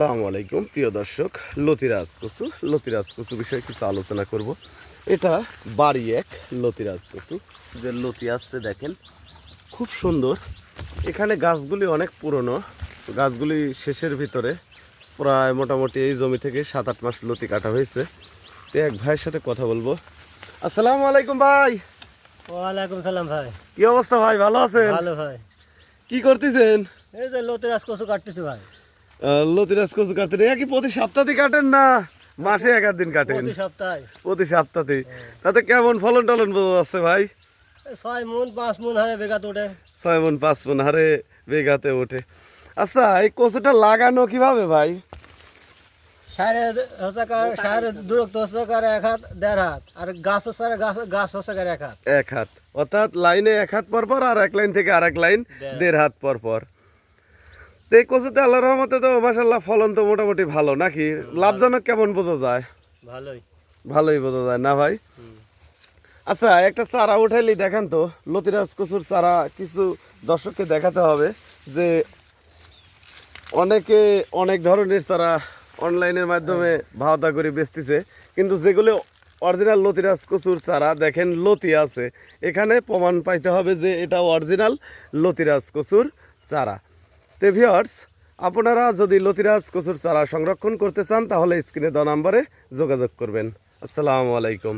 আসসালামু আলাইকুম প্রিয় দর্শক, লতিরাজ কচু বিষয়ে কিছু আলোচনা করব। এটা বাড়ি এক লতিরাজ কচু, যে লতি আসছে দেখেন, খুব সুন্দর। এখানে গাছগুলি অনেক পুরনো, গাছগুলি শেষের ভিতরে, প্রায় মোটামুটি এই জমি থেকে 7-8 মাস লতি কাটা হয়েছে। তো এক ভাইয়ের সাথে কথা বলবো। আসসালামু আলাইকুম ভাই। ওয়ালাইকুম সালাম ভাই। কি অবস্থা ভাই, ভালো আছেন? ভালো ভাই। কি করতেছেন? এই যে লতিরাজ কচু কাটতেছি ভাই। লতিরাজ কচু কাটতেন? কি প্রতি সপ্তাহে কাটেন না মাসে এক দিন কাটেন? প্রতি সপ্তাহে। তাতে কেমন ফলন টলন বোঝা যাচ্ছে ভাই? 6 মণ 5 মণ হারে বেগাতে ওঠে। 6 মণ 5 মণ হারে বেগাতে ওঠে। আচ্ছা, এই কচুটা লাগানো কিভাবে ভাই? সারে দূরত্ব হচ্ছে 1 হাত 1.5 হাত, আর গাছ হচ্ছে গাছ হচ্ছে 1 হাত। 1 হাত, অর্থাৎ লাইনে 1 হাত পর পর, আর এক লাইন থেকে আরেক লাইন 1.5 হাত পর পর। তো এই কচুতে আল্লাহর রহমতে তো মাশাআল্লাহ ফলন তো মোটামুটি ভালো নাকি? লাভজনক কেমন বোঝা যায়? ভালোই বোঝা যায় না ভাই? আচ্ছা, একটা চারা উঠাইলি দেখেন তো, লতিরাজ কচুর চারা কিছু দর্শককে দেখাতে হবে যে অনেকে অনেক ধরনের চারা অনলাইনের মাধ্যমে ভাওতা করে বেচতেছে, কিন্তু যেগুলো অরিজিনাল লতিরাজ কচুর চারা দেখেন লতি আছে, এখানে প্রমাণ পাইতে হবে যে এটা অরিজিনাল লতিরাজ কচুর চারা। তো ভিউয়ার্স, আপনারা যদি লতিরাজ কচুর চারা সংরক্ষণ করতে চান তাহলে স্ক্রিনে দেওয়া নম্বরে যোগাযোগ করবেন। আসসালামু আলাইকুম।